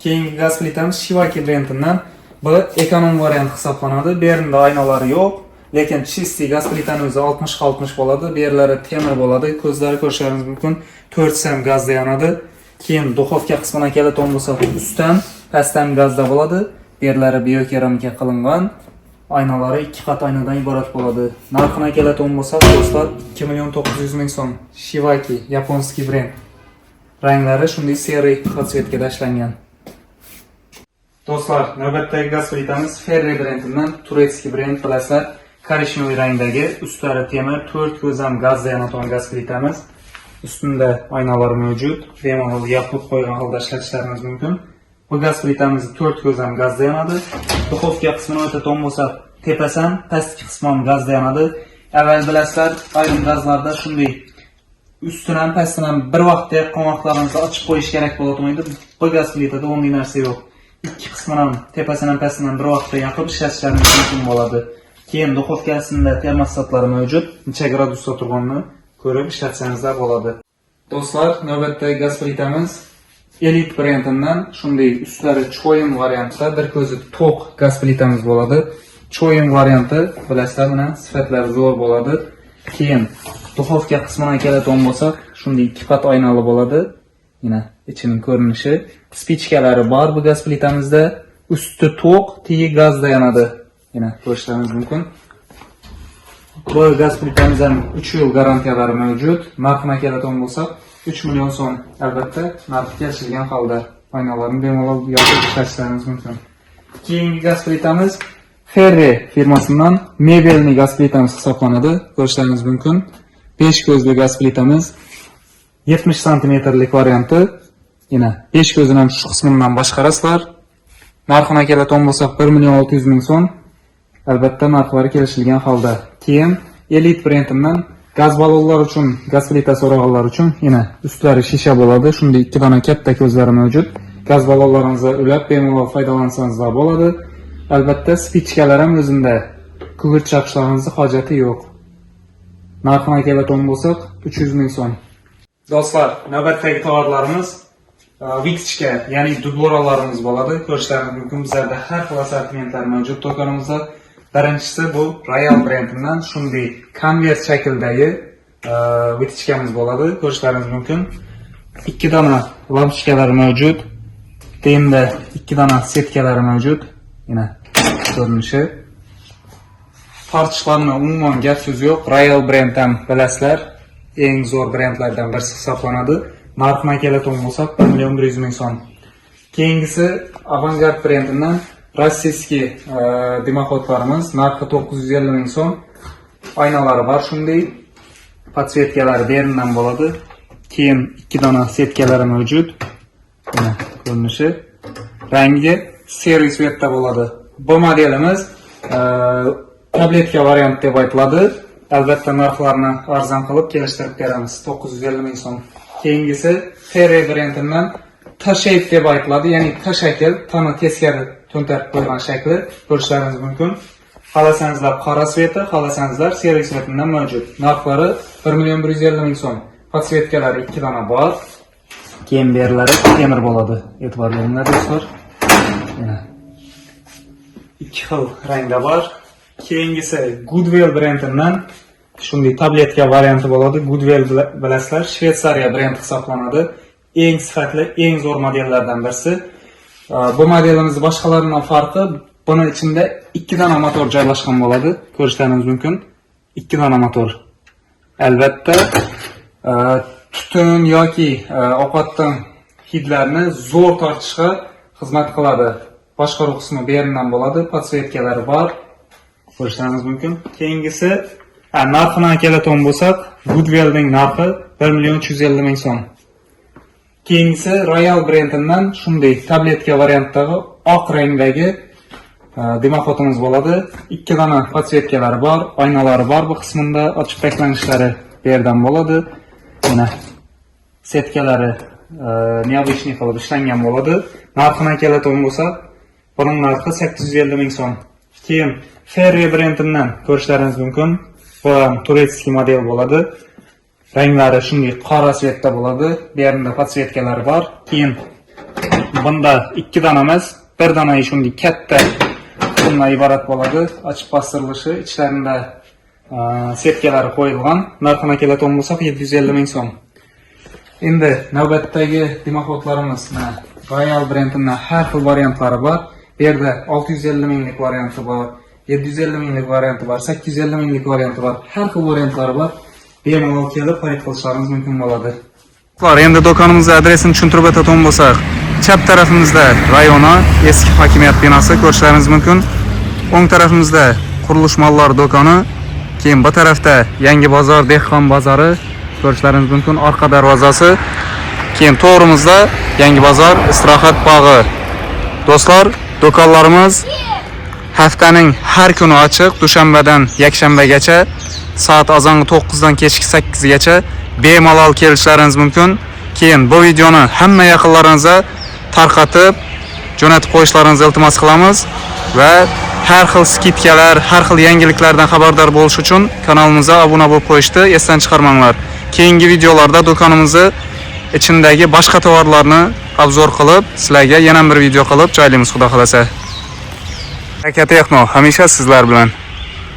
Keyingi gaz plitamiz Shivaki brendidan. Bu ekonom variant hisoblanadi. Bu yerda oynalari yo'q, lekin chisti gaz plitani o'zi 60-60 bo'ladi. Bu yerlari temir bo'ladi. Ko'zlari ko'rishlaringiz mumkin. 4 ham gazda yonadi. Keyin duxovka qismına keladigan bo'lsak, ustdan, pastdan gazda bo'ladi. Bu yerlari biokeramika qilingan. Oynalari 2 qat oynadan iborat bo'ladi. Narxini keladigan bo'lsak, do'stlar, 2.900.000 so'm. Shivaki yaponskiy brend. Ranglari shunday seri potsvetkada ishlangan. Do'stlar, navbatdagi gaz plitamiz Ferri brendidan, turetskiy brend bilasizlar. Korishnevoy rangdagi, ustlari temir, 4 ko'zam gazda yonadigan gaz plitamiz. Ustunda oynalar mavjud. Bemalol yopib qo'ygan holda ishlatishlaringiz mumkin. Bu gaz plitamiz 4 ko'zam gazda yonadi. Duxovka qismini o'tadigan bo'lsak, tepasi ham, pastki qismi ham gazda yonadi. Avval bilasizlar, ayrim gazlarda shunday ustini ham, pastini ham bir vaqtda yaqqan vaqtlaringizni ochib qo'yish kerak bo'ladi. Bu gaz plitada unday narsa yo'q. Ikki qismini ham, tepasini ham, pastini ham bir vaqtda yoqib ishlatishlaringiz mumkin bo'ladi. Keyin duxovkasida termostatlari mavjud. Necha gradusda turganini ko'rib ishlatsangizlar bo'ladi. Do'stlar, navbatdagi gaz plitamiz Elite brendidan shunday ustlari cho'yin variantida, bir ko'zi to'q gaz plitamiz bo'ladi. Cho'yin varianti bilasizlar, mana sifatlari zo'r bo'ladi. Keyin duxovka qismına keladigan bo'lsak, shunday 2 qat oynali bo'ladi. Mana ichining ko'rinishi, spichkalari bor bu gaz plitamizda, usti to'q, tegi gazda yonadi. Mana ko'rishlaringiz mumkin. Bu gaz plitamizdan 3 yil garantiyalari mavjud. Narxini keladigan bo'lsak, 3 million so'm. Albatta, narxi kelishilgan holda oynalarni bemalol yopib ishlatishlaringiz mumkin. Keyingi gaz plitamiz Ferri firmasidan mebelni gaz plitamiz hisoblanadi. Ko'rishlaringiz mumkin. 5 ko'zli gaz plitamiz 70 santimetrlik varianti. Yana 5 ko'zini ham shu qismidan boshqarasizlar. Narxini keladigan bo'lsak, 1.600.000 so'm. Albatta, narxlari kelishilgan holda. Keyin Elite brendidan gaz ballonlar uchun, gaz plita so'raganlar uchun yana ustlari shisha bo'ladi. Shunday 2 dona katta ko'zlari mavjud. Gaz ballonlaringizni ulab bemalol foydalansangiz bo'ladi. Albatta, spichkalar ham o'zida. Kugurt chaqishlaringizning hojati yo'q. Narxini keladigan bo'lsak, 300.000 so'm. Do'stlar, navbatdagi tovarlarimiz Vixchka, ya'ni dubloralarimiz bo'ladi. Ko'rishlaringiz mumkin, bizlarda har xil assortimentlar mavjud do'konimizda. Birinchisi bu Royal brendidan shunday konvert shaklidagi Vixchkamiz bo'ladi. Ko'rishlaringiz mumkin. 2 dona lampochkalari mavjud. Tenda 2 dona setkalari mavjud. Mana ko'rinishi. Tortishlarni umuman gap so'z yo'q. Royal brenddan bilasizlar, eng zo'r brendlardan birisi hisoblanadi. Narxini keladigan bo'lsak, 1.100.000 so'm. Keyingisi Avangard brendidan rossiyskiy dimoxodlarimiz, narxi 950.000 so'm. Oynalari bor shunday. Podsvetkalari berindan bo'ladi. Keyin 2 dona setkalari mavjud. Mana ko'rinishi. Rangi seri svetda bo'ladi. Bu modelimiz tabletka variant deb aytiladi. Albatta, narxlarni arzon qilib kelishtirib beramiz. 950.000 so'm. Keyingisi Ferri brendidan T-shape deb aytiladi, ya'ni T shakl, tani teskari to'ntarib qo'ygan shakli ko'rishlaringiz mumkin. Xohlasangizlar qora sveti, xohlasangizlar seri svetidan mavjud. Narxlari 1.150.000 so'm. Podsvetkalari 2 dona bor. Keyin berlari temir bo'ladi. E'tibor beringlar do'stlar. Mana 2 xil rangda bor. Keyingisi Goodwill brendidan shunday tabletka varianti bo'ladi. Goodwill bilasizlar, Shveysariya brendi hisoblanadi. Eng sifatli, eng zo'r modellardan birisi. Bu modelimiz boshqalaridan farqi, bu Bunun içinde 2 dana motor joylashgan bo'ladi. Ko'rishlaringiz mumkin. 2 dana motor. Albatta, tutun yoki ovqatdan hidlarni zo'r tortishga xizmat qiladi. Boshqaruv qismi bu yerdan bo'ladi. Podsvetkalari bor. Ko'rishlaringiz mumkin. Keyingisi narxidan keladigan bo'lsak, Goodwell'ning narxi 1.350.000 so'm. Keyingisi Royal brendidan shunday tabletka variantidagi oq rangdagi dimoxotimiz bo'ladi. 2 dona podsvetkalari bor, oynalari bor. Bu qismida ochib taklanishlari bu yerdan bo'ladi. Mana setkalari neobычный qilib ishlangan bo'ladi. Narxidan keladigan bo'lsa, buning narxi 850.000 so'm. Keyin Ferry brendidan ko'rishlaringiz mumkin. Bu turetskiy model bo'ladi. Ranglari shunday qora svetda bo'ladi. Bu yerda podsvetkalari bor. Keyin bunda 2 dona emas, 1 dona shunday katta bundan iborat bo'ladi. Ochib bostirilishi, ichlarida setkalari qo'yilgan. Narxiga keladigan bo'lsak 750.000 so'm. Endi navbatdagi dimoxotlarimiz mana Royal brendining har xil variantlari bor. Bu yerda 650.000lik varianti bor, 750.000lik varianti bor, 850.000lik varianti bor. Har xil variantlari bor. Bemalol kelib xarid qilishlaringiz mumkin bo'ladi. Endi do'konimizning adresini tushuntirib o'tadigan bo'lsak, chap tarafimizda rayona eski hokimiyat binosi ko'rishlaringiz mumkin. O'ng tarafimizda qurilish mollari do'koni, keyin bu tarafda Yangi bozor, Dehqon bozori ko'rishlaringiz mumkin. Orqa darvozasi, keyin to'g'rimizda Yangi bozor, istirohat bog'i. Do'stlar, do'konlarimiz haftaning har kuni ochiq, dushanbadan yakshanbagacha soat azongi 9 dan kechki 8 gacha bemalol kelishlaringiz mumkin. Keyin bu videoni hamma yaqinlaringizga tarqatib jo'natib qo'yishlaringizni iltimos qilamiz va har xil skidkalar, har xil yangiliklardan xabardor bo'lish uchun kanalimizga obuna bo'lib qo'yishni esdan chiqarmanglar. Keyingi videolarda do'konimizni ichindagi boshqa tovarlarni obzor qilib, sizlarga yana bir video qilib joylaymiz, xudo xolasa. Harakati Texno hamisha sizlar bilan.